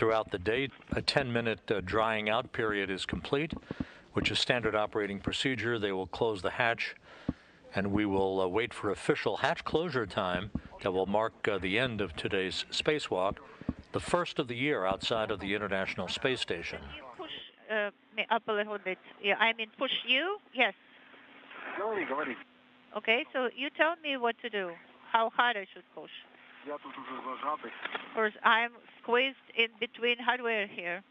throughout the day. A 10-minute drying out period is complete, which is standard operating procedure. They will close the hatch, and we will wait for official hatch closure time that will mark the end of today's spacewalk, the first of the year outside of the International Space Station. Can you push me up a little bit? Yeah, I mean push you? Yes. Okay, so you tell me what to do, how hard I should push. Or I'm squeezed in between hardware here.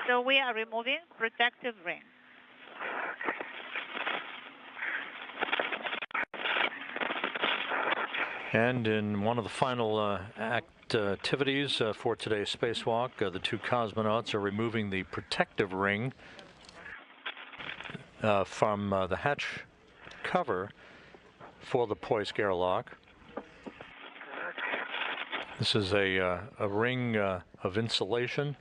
So we are removing protective ring. And in one of the final activities for today's spacewalk, the two cosmonauts are removing the protective ring from the hatch cover for the Poisk airlock. This is a ring of insulation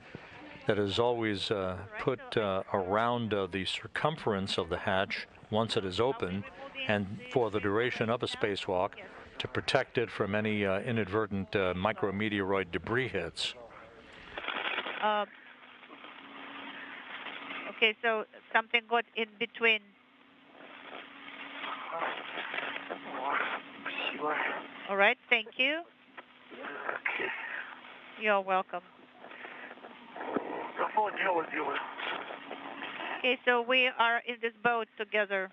that is always put around the circumference of the hatch once it is open, and for the duration of a spacewalk, to protect it from any inadvertent micrometeoroid debris hits. Okay, so something got in between. All right, thank you. You're welcome. Okay, so we are in this boat together.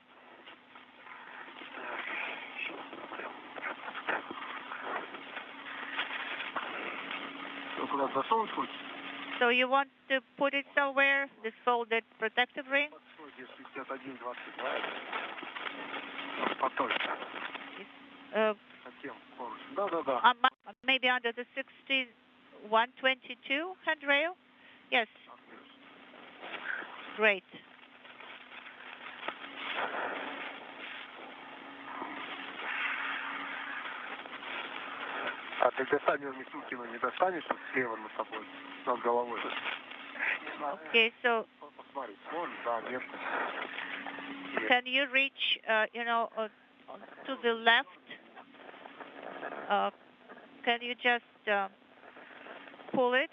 So you want to put it somewhere, this folded protective ring? Maybe under the 6122 handrail? Yes. Great. А ты дыхание Мисюкина не достанешь слева над собой, над головой? Okay, so посмотри, вон, да, нет. Can you reach, to the left? Can you just pull it?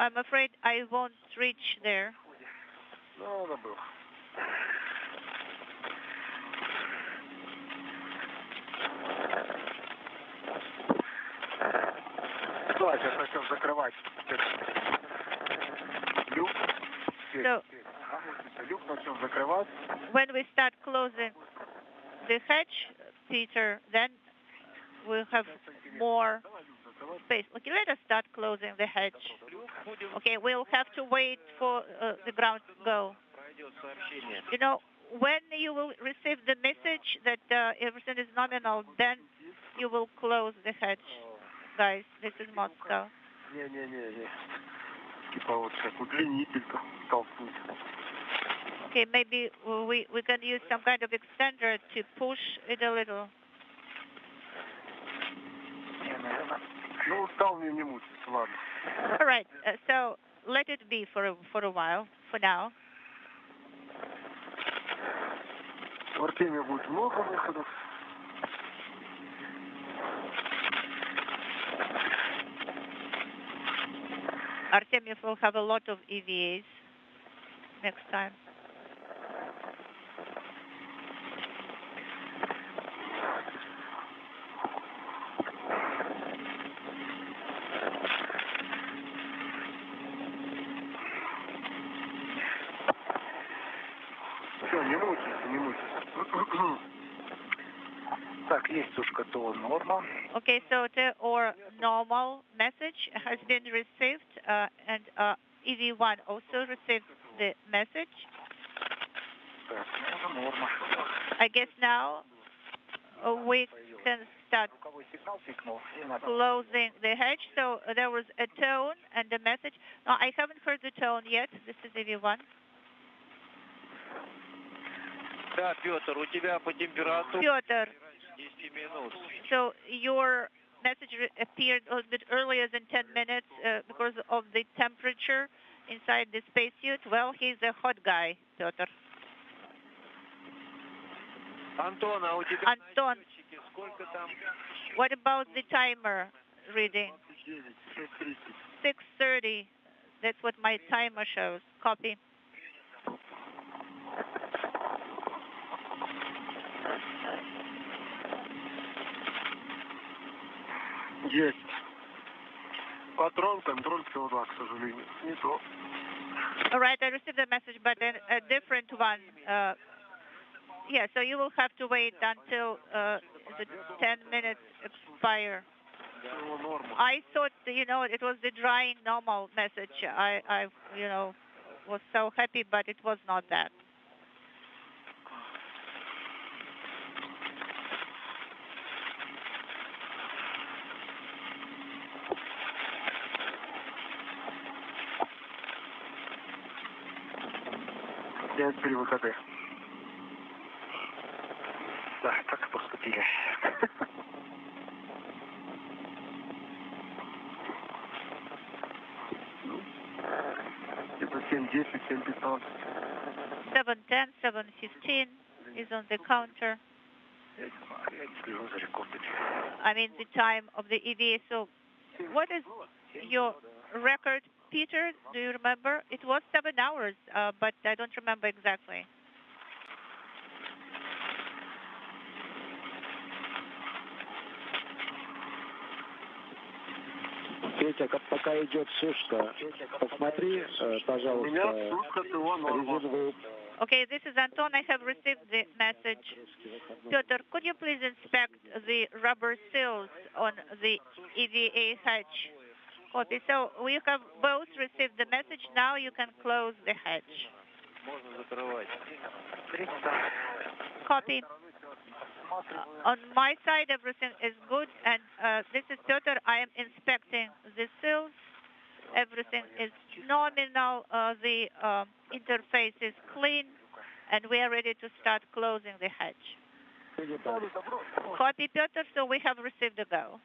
I'm afraid I won't reach there. No, no, no. Сейчас начнем закрывать люк. So, люк начнем закрывать. When we start closing the hatch, Peter, then we'll have more space. Okay, let us start closing the hatch. Okay, we'll have to wait for the ground to go. You know, when you will receive the message that everything is nominal, then you will close the hatch. Guys, this is Moscow. Okay, maybe we can use some kind of extender to push it a little. All right, so let it be for a while, for now. Artemyev will have a lot of EVAs next time. Не мучайся. Так, есть тушка то норма. Okay, so our normal message has been received, and EV1 also received the message. I guess now we can start closing the hatch. So there was a tone and a message. No, I haven't heard the tone yet. This is EV1. Да, Петр, у тебя по температуре Pyotr, 10 минут. so your message appeared a little bit earlier than 10 minutes because of the temperature inside the spacesuit. Well, he's a hot guy, Pyotr. Anton, what about the timer reading? 6:30. That's what my timer shows. Copy. Есть. Патрон, контроль СО2, к сожалению. Не то. All right, I received a message, but a different one. Yeah, so you will have to wait until the 10 minutes expire. I thought, it was the drying normal message. I was so happy, but it was not that. Я теперь ВКД. Да, так и поступили. Это 7:10, 7:15. 7:10, 7:15 is on the counter. I mean the time of the EVA. So what is your record, Peter? Do you remember? It was 7 hours, but I don't remember exactly. Петя, пока идет сушка, посмотри, пожалуйста, резиновую... Okay, this is Anton. I have received the message. Pyotr, could you please inspect the rubber seals on the EVA hatch? Copy. So we have both received the message. Now you can close the hatch. Copy. On my side, everything is good, and this is Pyotr. I am inspecting the seals. Everything is nominal. The interface is clean, and we are ready to start closing the hatch. Copy, Pyotr. So we have received a go.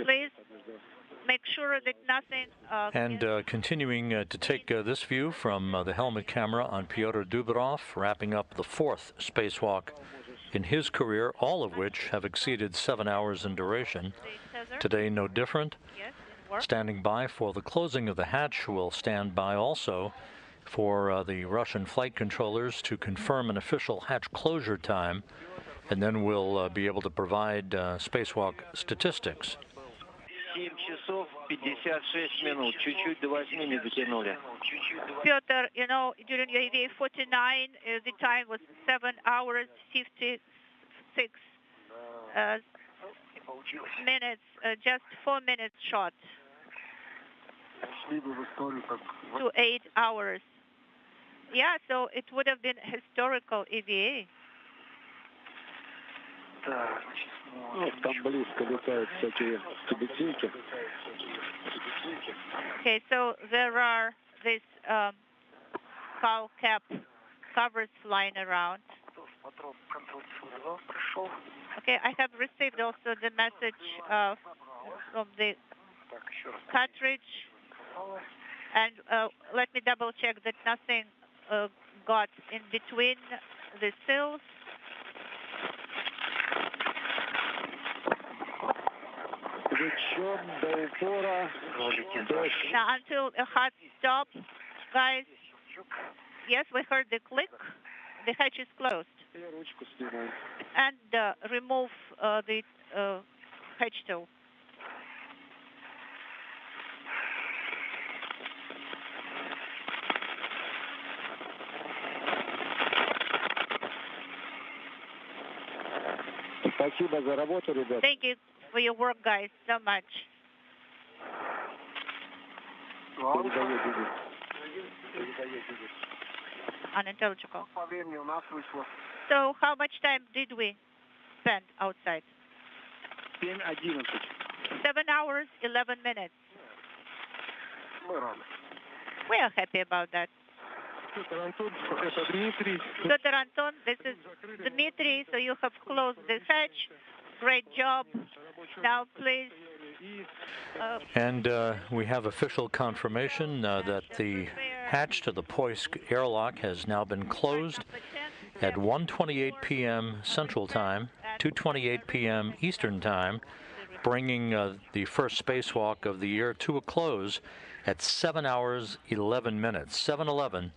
Please make sure that nothing... And continuing to take this view from the helmet camera on Pyotr Dubrov, wrapping up the 4th spacewalk in his career, all of which have exceeded 7 hours in duration. Today, no different. Standing by for the closing of the hatch. Will stand by also for the Russian flight controllers to confirm an official hatch closure time, and then we'll be able to provide spacewalk statistics. 7 часов 56 минут. Чуть-чуть до 8 не дотянули. Pyotr, during UAV 49, the time was 7 hours 56 minutes, just 4 minutes short to 8 hours. Yeah, so it would have been historical EVA. Там близко летают всякие тибетейки. Okay, so there are these cowl cap covers flying around. Okay, I have received also the message from the cartridge, and let me double check that nothing got in between the seals. Now, until a hard stop, guys. Yes, we heard the click. The hatch is closed. And remove the hatch tool. Спасибо за работу, ребят. Thank you for your work, guys, so much. Unintelligible. So how much time did we spend outside? 7:11. 7 hours, 11 minutes. We are happy about that. Pyotr Anton, this is Dmitry, so you have closed this hatch. Great job. Now, please. And we have official confirmation that the hatch to the Poisk airlock has now been closed at 1:28 p.m. Central Time, 2:28 p.m. Eastern Time, bringing the first spacewalk of the year to a close at 7 hours 11 minutes. 7:11,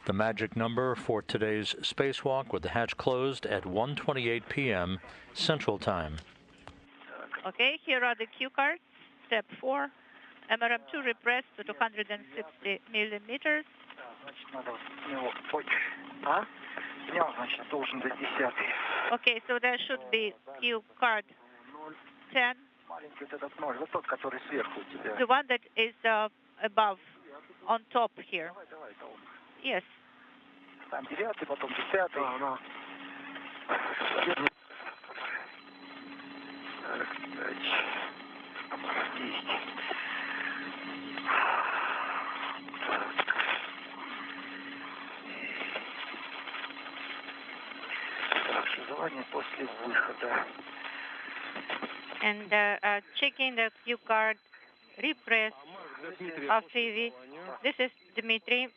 the magic number for today's spacewalk, with the hatch closed at 1:28 p.m. Central Time. Okay, here are the cue cards. Step 4, MRM2 repressed to 260 millimeters. Okay, so there should be cue card 10. The one that is above, on top here. Yes. And checking the cue card repress of TV. This is Dmitry.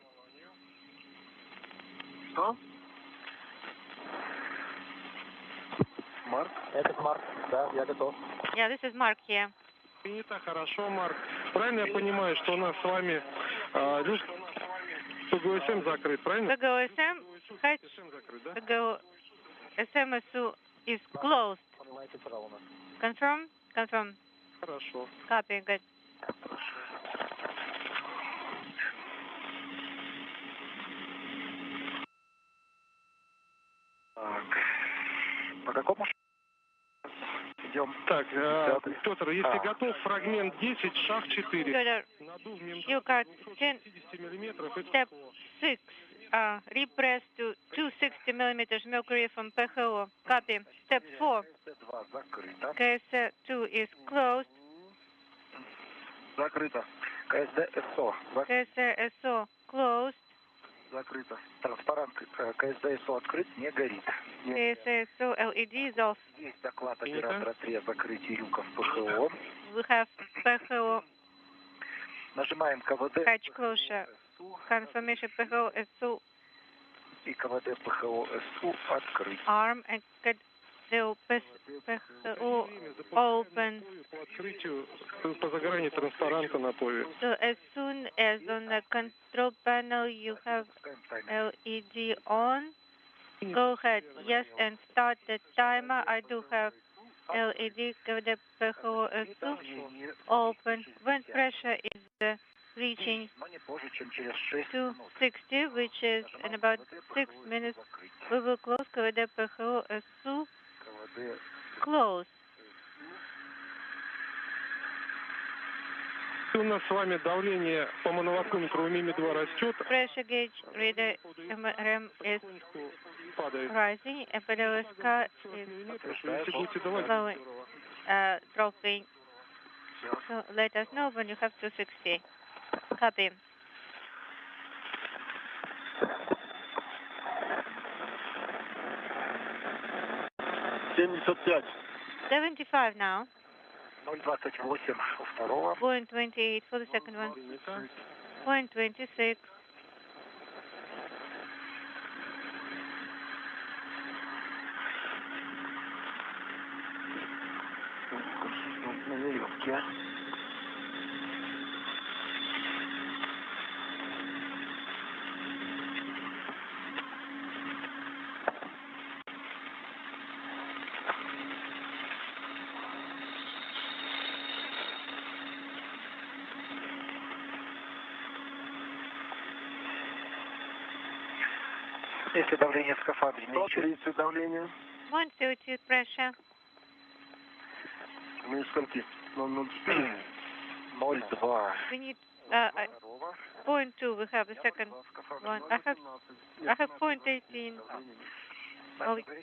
Марк? Это Марк, да, я готов. Yeah, this is Mark here. Принято, хорошо, Марк. Правильно я понимаю, что у нас с вами люк ПГОСМ закрыт, правильно? ПГОСМ is closed. Confirm? Confirm. Хорошо. Copy, good. По какому идем? Так, Петр, если готов, фрагмент 10, шаг 4. Надув You got 10, step 6, repress to 260 millimeters mercury from PHO. Copy. Step 4. KS2 is closed. Закрыто. КСД-СО. KSSO closed. Закрыто. Транспарант КСД-СО открыт, не горит. KSSO LED is off. Есть доклад оператора 3 о закрытии люков ПХО. We have PHO. Нажимаем КВД. Hatch closure. Confirmation PHO SU. И КВД ПХО СУ открыт. Arm and the PHO open. По открытию, по загоранию транспаранта на пове. So as soon as on the control panel you have LED on, go ahead, yes, and start the timer. I do have LED, the PHO open. When pressure is reaching 260, which is in about 6 minutes, we will close the PHO close. У нас с вами давление по моновакуумитру МИМИ-2 растет. Pressure gauge reader MRM is rising, and PLSK is slowing, dropping. So let us know when you have 260. Copy. $75. 75 now. 0.28 у второго. 0.28 for the second one. 0.26. На веревке. Если давление в скафандре меньше. Давление. 130 pressure. Минус скольки? 0,2. We need 0.2. We have the second one. I have 0.18.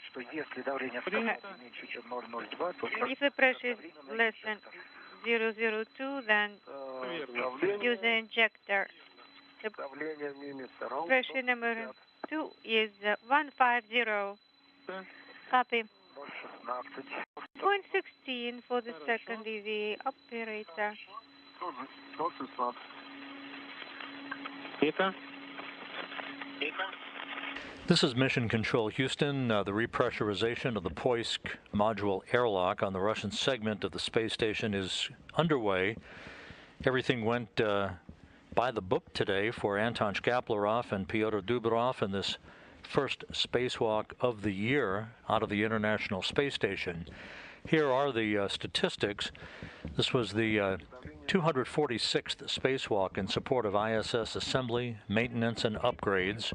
Что если давление в скафандре меньше, чем 0,02, то... If the pressure is less than 0.02, then use the injector. The pressure number 2 is 150. Copy. Point 16 for the second EV operator. This is Mission Control Houston. The repressurization of the Poisk module airlock on the Russian segment of the space station is underway. Everything went by the book today for Anton Shkaplerov and Pyotr Dubrov in this first spacewalk of the year out of the International Space Station. Here are the statistics. This was the 246th spacewalk in support of ISS assembly, maintenance, and upgrades.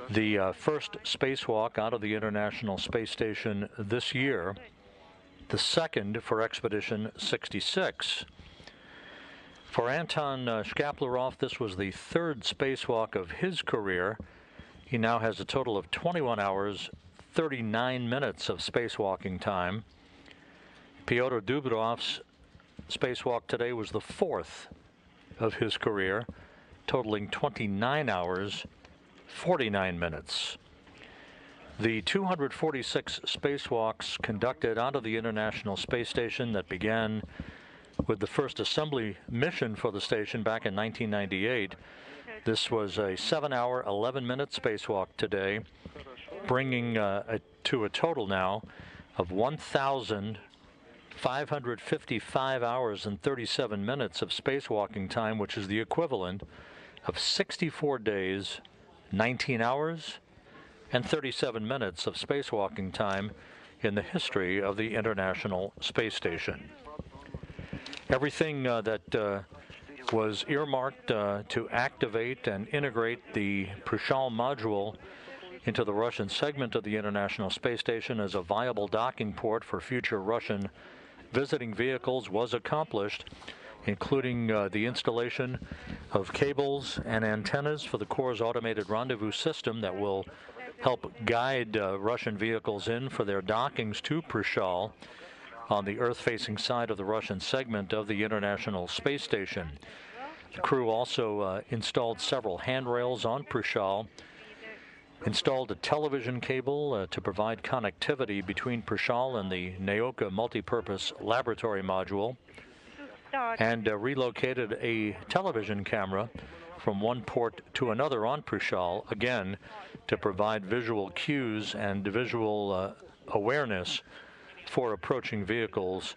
The first spacewalk out of the International Space Station this year. The second for Expedition 66. For Anton Shkaplerov, this was the third spacewalk of his career. He now has a total of 21 hours, 39 minutes of spacewalking time. Pyotr Dubrov's spacewalk today was the fourth of his career, totaling 29 hours, 49 minutes. The 246 spacewalks conducted out of the International Space Station that began with the first assembly mission for the station back in 1998. This was a 7-hour, 11-minute spacewalk today, bringing to a total now of 1,555 hours and 37 minutes of spacewalking time, which is the equivalent of 64 days, 19 hours, and 37 minutes of spacewalking time in the history of the International Space Station. Everything that was earmarked to activate and integrate the Prichal module into the Russian segment of the International Space Station as a viable docking port for future Russian visiting vehicles was accomplished, including the installation of cables and antennas for the Corps' automated rendezvous system that will help guide Russian vehicles in for their dockings to Prichal on the Earth-facing side of the Russian segment of the International Space Station. The crew also installed several handrails on Prichal, installed a television cable to provide connectivity between Prichal and the Nauka Multipurpose Laboratory Module, and relocated a television camera from one port to another on Prichal, again to provide visual cues and visual awareness for approaching vehicles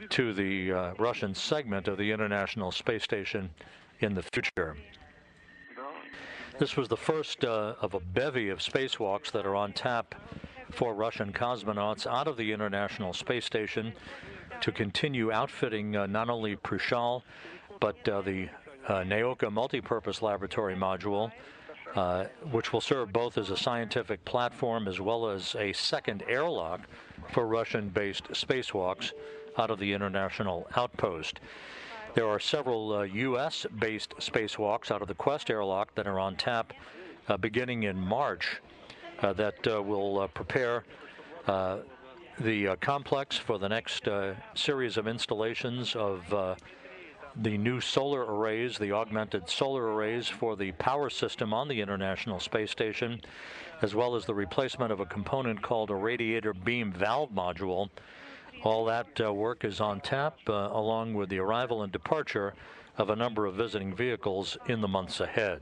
to the Russian segment of the International Space Station in the future. This was the first of a bevy of spacewalks that are on tap for Russian cosmonauts out of the International Space Station to continue outfitting not only Prichal, but the Nauka Multipurpose Laboratory Module, which will serve both as a scientific platform as well as a second airlock for Russian-based spacewalks out of the International Outpost. There are several U.S.-based spacewalks out of the Quest airlock that are on tap beginning in March that will prepare the complex for the next series of installations of the new solar arrays, the augmented solar arrays for the power system on the International Space Station, as well as the replacement of a component called a radiator beam valve module. All that work is on tap, along with the arrival and departure of a number of visiting vehicles in the months ahead.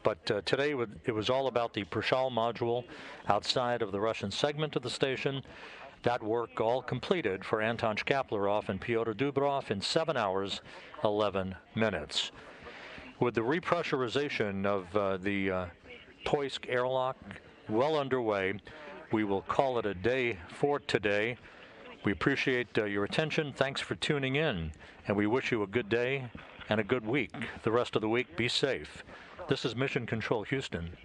But today it was all about the Prichal module outside of the Russian segment of the station. That work all completed for Anton Shkaplerov and Pyotr Dubrov in 7 hours, 11 minutes. With the repressurization of the Poisk airlock well underway, we will call it a day for today. We appreciate your attention. Thanks for tuning in, and we wish you a good day and a good week. The rest of the week, be safe. This is Mission Control Houston.